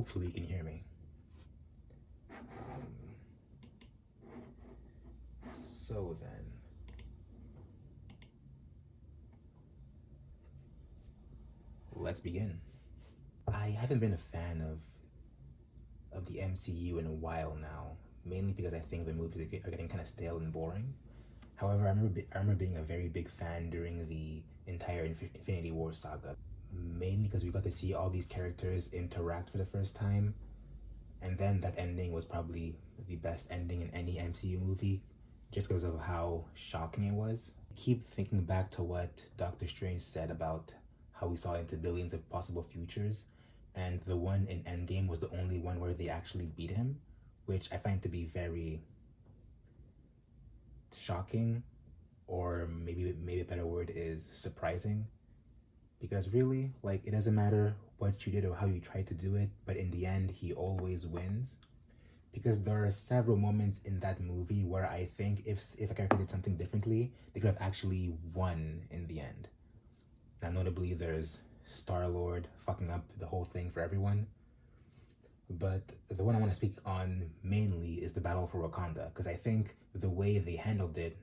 Hopefully you can hear me. So then, let's begin. I haven't been a fan of the MCU in a while now, mainly because I think the movies are getting kind of stale and boring. However, I remember being a very big fan during the entire Infinity War saga, mainly because we got to see all these characters interact for the first time, and then that ending was probably the best ending in any MCU movie, just because of how shocking it was. I keep thinking back to what Doctor Strange said about how we saw into billions of possible futures, and the one in Endgame was the only one where they actually beat him, which I find to be very shocking, or maybe a better word is surprising. Because really, like, it doesn't matter what you did or how you tried to do it, but in the end, he always wins. Because there are several moments in that movie where I think if a character did something differently, they could have actually won in the end. Now, notably, there's Star-Lord fucking up the whole thing for everyone. But the one I want to speak on mainly is the Battle for Wakanda, because I think the way they handled it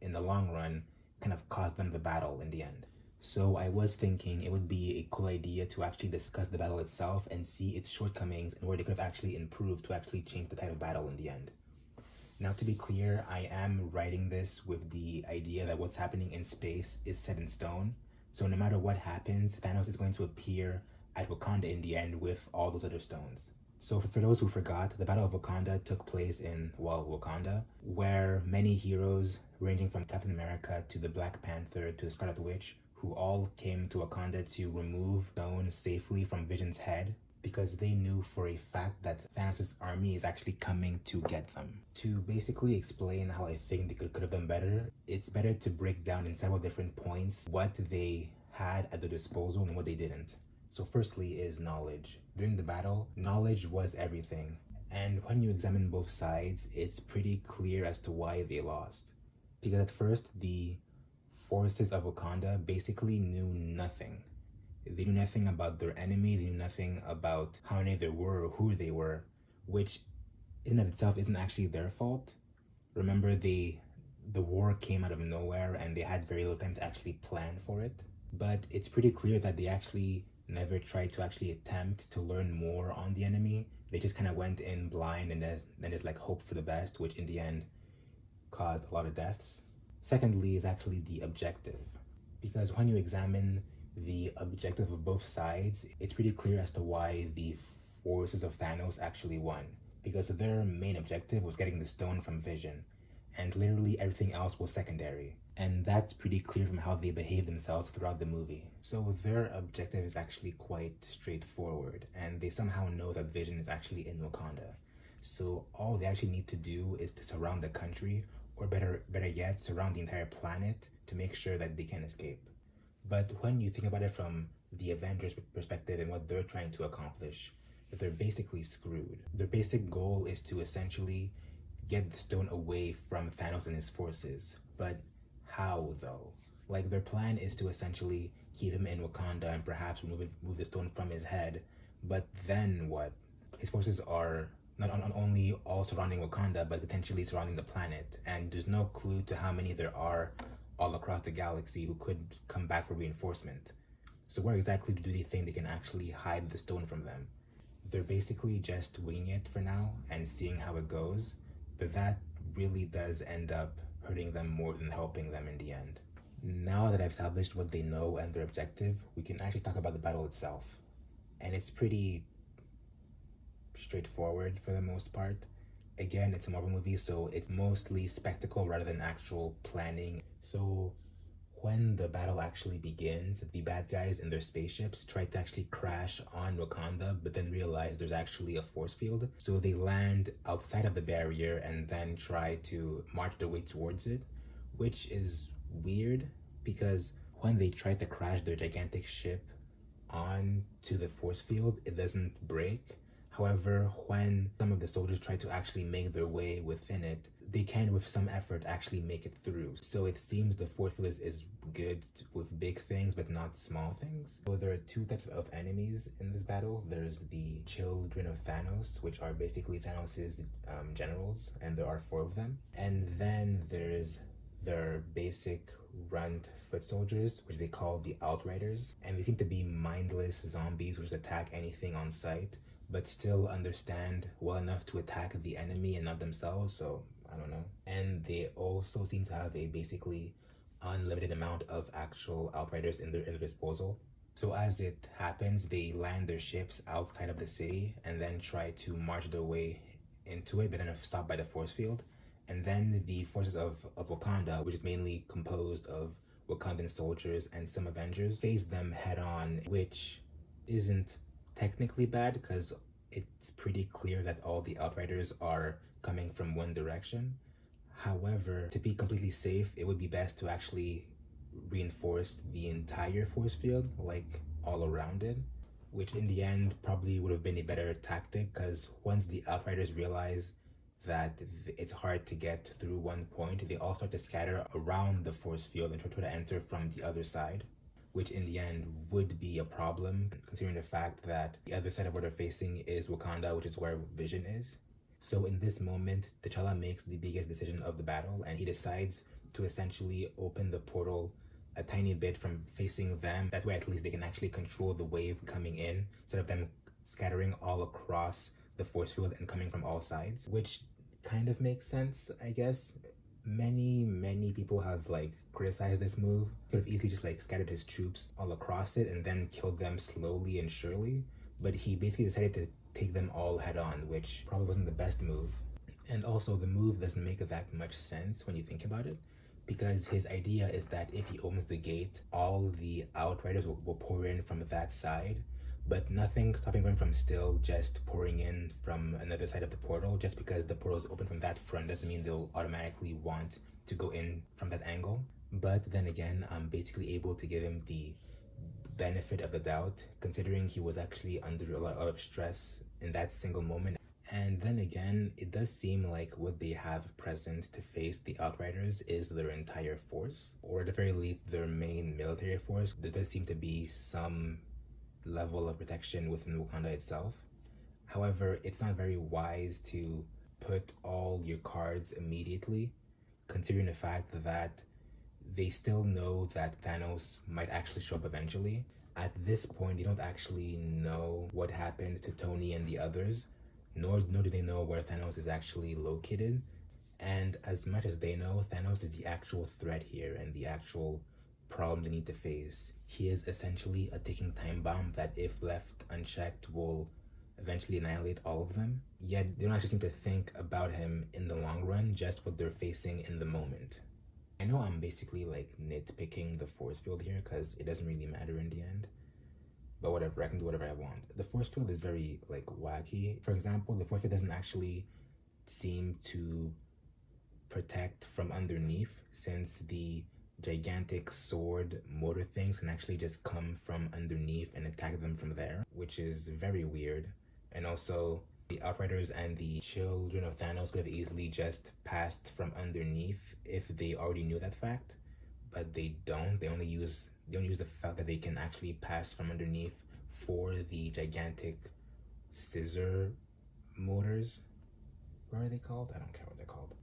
in the long run kind of caused them the battle in the end. So I was thinking it would be a cool idea to actually discuss the battle itself and see its shortcomings and where they could have actually improved to actually change the type of battle in the end. Now, to be clear, I am writing this with the idea that what's happening in space is set in stone. So no matter what happens, Thanos is going to appear at Wakanda in the end with all those other stones. So for those who forgot, the Battle of Wakanda took place in, well, Wakanda, where many heroes, ranging from Captain America to the Black Panther to the Scarlet Witch, who all came to Wakanda to remove stone safely from Vision's head, because they knew for a fact that Thanos' army is actually coming to get them. To basically explain how I think they could have done better, it's better to break down in several different points what they had at their disposal and what they didn't. So firstly is knowledge. During the battle, knowledge was everything. And when you examine both sides, it's pretty clear as to why they lost. Because at first, the forces of Wakanda basically knew nothing. They knew nothing about their enemy, they knew nothing about how many there were or who they were, which in and of itself isn't actually their fault. Remember, the war came out of nowhere and they had very little time to actually plan for it. But it's pretty clear that they actually never tried to actually attempt to learn more on the enemy. They just kind of went in blind and then just like hoped for the best, which in the end caused a lot of deaths. Secondly is actually the objective. Because when you examine the objective of both sides, it's pretty clear as to why the forces of Thanos actually won. Because their main objective was getting the stone from Vision, and literally everything else was secondary. And that's pretty clear from how they behave themselves throughout the movie. So their objective is actually quite straightforward, and they somehow know that Vision is actually in Wakanda. So all they actually need to do is to surround the country, or better yet, surround the entire planet to make sure that they can escape. But when you think about it from the Avengers' perspective and what they're trying to accomplish, they're basically screwed. Their basic goal is to essentially get the stone away from Thanos and his forces. But how, though? Like, their plan is to essentially keep him in Wakanda and perhaps move the stone from his head. But then what? His forces are not only all surrounding Wakanda, but potentially surrounding the planet. And there's no clue to how many there are all across the galaxy who could come back for reinforcement. So where exactly do they think they can actually hide the stone from them? They're basically just winging it for now and seeing how it goes, but that really does end up hurting them more than helping them in the end. Now that I've established what they know and their objective, we can actually talk about the battle itself. And it's pretty straightforward for the most part. Again, it's a Marvel movie, so it's mostly spectacle rather than actual planning. So when the battle actually begins, the bad guys in their spaceships try to actually crash on Wakanda, but then realize there's actually a force field. So they land outside of the barrier and then try to march their way towards it, which is weird because when they try to crash their gigantic ship onto the force field, it doesn't break. However, when some of the soldiers try to actually make their way within it, they can, with some effort, actually make it through. So it seems the force field is good with big things, but not small things. So there are two types of enemies in this battle. There's the Children of Thanos, which are basically Thanos's generals, and there are 4 of them. And then there's their basic runt foot soldiers, which they call the Outriders. And they seem to be mindless zombies which attack anything on sight, but still understand well enough to attack the enemy and not themselves, so I don't know. And they also seem to have a basically unlimited amount of actual Outriders in their disposal. So as it happens, they land their ships outside of the city and then try to march their way into it, but then are stopped by the force field. And then the forces of Wakanda, which is mainly composed of Wakandan soldiers and some Avengers, face them head on, which isn't technically bad because it's pretty clear that all the Outriders are coming from one direction. However, to be completely safe, it would be best to actually reinforce the entire force field, like all around it, which in the end probably would have been a better tactic because once the Outriders realize that it's hard to get through one point, they all start to scatter around the force field and try to enter from the other side, which in the end would be a problem considering the fact that the other side of what they're facing is Wakanda, which is where Vision is. So in this moment, T'Challa makes the biggest decision of the battle, and he decides to essentially open the portal a tiny bit from facing them. That way at least they can actually control the wave coming in instead of them scattering all across the force field and coming from all sides, which kind of makes sense, I guess. Many people have like criticized this move. Could have easily just like scattered his troops all across it and then killed them slowly and surely, but he basically decided to take them all head on, which probably wasn't the best move. And also the move doesn't make that much sense when you think about it, because his idea is that if he opens the gate, all the Outriders will pour in from that side, but nothing stopping them from still just pouring in from another side of the portal. Just because the portal is open from that front doesn't mean they'll automatically want to go in from that angle. But then again, I'm basically able to give him the benefit of the doubt, considering he was actually under a lot of stress in that single moment. And then again, it does seem like what they have present to face the Outriders is their entire force, or at the very least their main military force. There does seem to be some level of protection within Wakanda itself. However, it's not very wise to put all your cards immediately, considering the fact that they still know that Thanos might actually show up eventually. At this point, they don't actually know what happened to Tony and the others, nor do they know where Thanos is actually located. And as much as they know, Thanos is the actual threat here and the actual problem they need to face. He is essentially a ticking time bomb that, if left unchecked, will eventually annihilate all of them. Yet they don't actually seem to think about him in the long run, just what they're facing in the moment. I know I'm basically like nitpicking the force field here because it doesn't really matter in the end, but whatever, I can do whatever I want. The force field is very like wacky. For example, the force field doesn't actually seem to protect from underneath, since the gigantic sword motor things can actually just come from underneath and attack them from there, which is very weird. And also, the Outriders and the Children of Thanos could have easily just passed from underneath if they already knew that fact, but they don't. They only use the fact that they can actually pass from underneath for the gigantic scissor motors. What are they called? I don't care what they're called.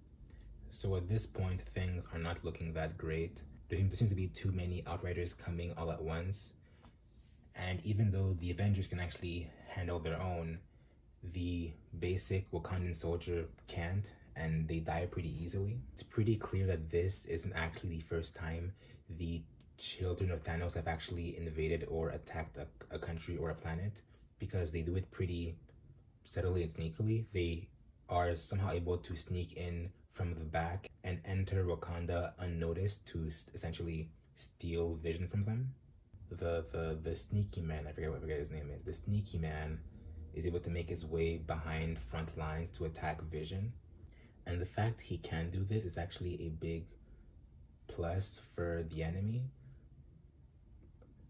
So at this point, things are not looking that great. There seems to be too many Outriders coming all at once. And even though the Avengers can actually handle their own, the basic Wakandan soldier can't, and they die pretty easily. It's pretty clear that this isn't actually the first time the Children of Thanos have actually invaded or attacked a country or a planet, because they do it pretty subtly and sneakily. They are somehow able to sneak in from the back and enter Wakanda unnoticed to essentially steal Vision from them. The sneaky man, I forget his name is. The sneaky man is able to make his way behind front lines to attack Vision. And the fact he can do this is actually a big plus for the enemy.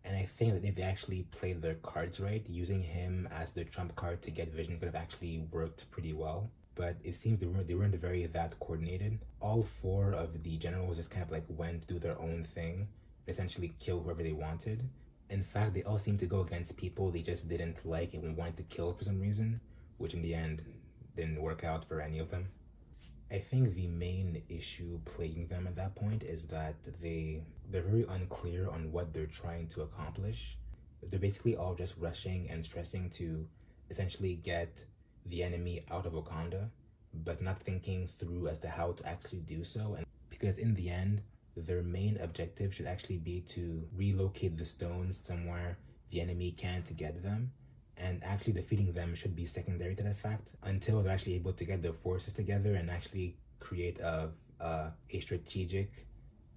And I think that if they actually played their cards right, using him as the trump card to get Vision could have actually worked pretty well. But it seems they weren't very that coordinated. All four of the generals just kind of like went do their own thing, essentially kill whoever they wanted. In fact, they all seemed to go against people they just didn't like and wanted to kill for some reason, which in the end didn't work out for any of them. I think the main issue plaguing them at that point is that they're very unclear on what they're trying to accomplish. They're basically all just rushing and stressing to essentially get the enemy out of Wakanda, but not thinking through as to how to actually do so. And because in the end, their main objective should actually be to relocate the stones somewhere the enemy can't get them, and actually defeating them should be secondary to that fact until they're actually able to get their forces together and actually create a strategic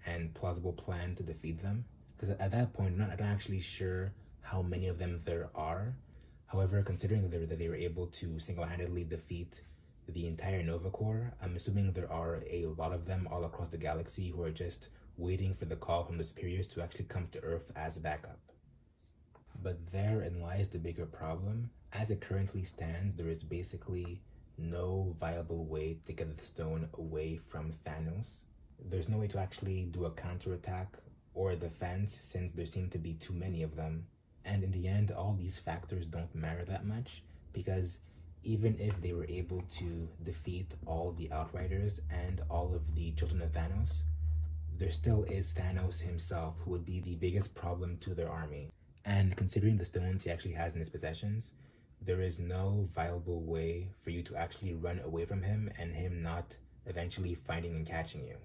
and plausible plan to defeat them. Because at that point, I'm not actually sure how many of them there are. However, considering that they were able to single-handedly defeat the entire Nova Corps, I'm assuming there are a lot of them all across the galaxy who are just waiting for the call from the superiors to actually come to Earth as backup. But therein lies the bigger problem. As it currently stands, there is basically no viable way to get the stone away from Thanos. There's no way to actually do a counterattack or a defense since there seem to be too many of them. And in the end, all these factors don't matter that much because even if they were able to defeat all the Outriders and all of the children of Thanos, there still is Thanos himself who would be the biggest problem to their army. And considering the stones he actually has in his possessions, there is no viable way for you to actually run away from him and him not eventually finding and catching you.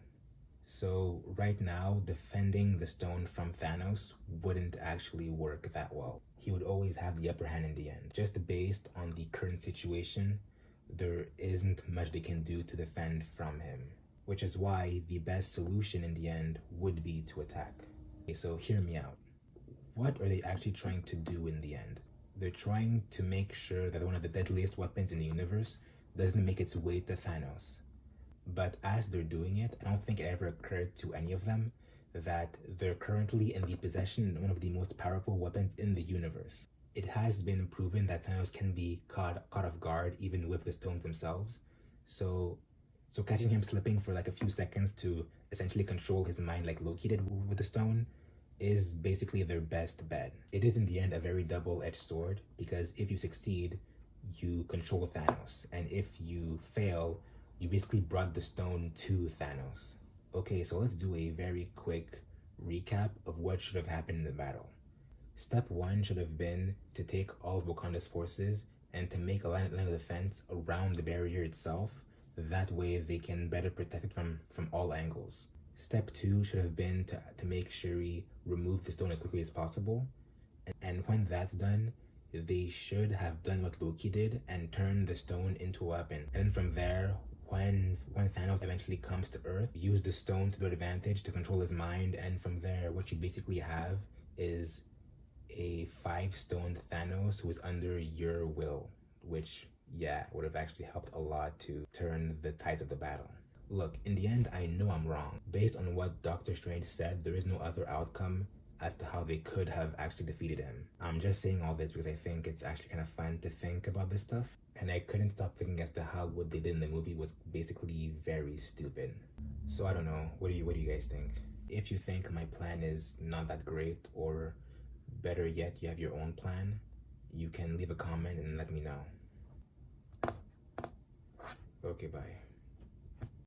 So right now, defending the stone from Thanos wouldn't actually work that well. He would always have the upper hand in the end. Just based on the current situation, there isn't much they can do to defend from him, which is why the best solution in the end would be to attack. Okay, so hear me out. What are they actually trying to do in the end? They're trying to make sure that one of the deadliest weapons in the universe doesn't make its way to Thanos. But as they're doing it, I don't think it ever occurred to any of them that they're currently in the possession of one of the most powerful weapons in the universe. It has been proven that Thanos can be caught off guard even with the stones themselves. So catching him slipping for like a few seconds to essentially control his mind like Loki did with the stone is basically their best bet. It is in the end a very double-edged sword because if you succeed, you control Thanos, and if you fail, you basically brought the stone to Thanos. Okay, so let's do a very quick recap of what should have happened in the battle. Step 1 should have been to take all of Wakanda's forces and to make a line of defense around the barrier itself. That way they can better protect it from all angles. Step 2 should have been to make Shuri remove the stone as quickly as possible. And when that's done, they should have done what Loki did and turned the stone into a weapon. And then from there, when Thanos eventually comes to Earth, use the stone to their advantage to control his mind. And from there, what you basically have is a 5-stoned Thanos who is under your will, which, yeah, would have actually helped a lot to turn the tides of the battle. Look, in the end, I know I'm wrong. Based on what Doctor Strange said, there is no other outcome as to how they could have actually defeated him. I'm just saying all this because I think it's actually kind of fun to think about this stuff. And I couldn't stop thinking as to how what they did in the movie was basically very stupid. So I don't know, what do you guys think? If you think my plan is not that great, or better yet, you have your own plan, you can leave a comment and let me know. Okay, bye.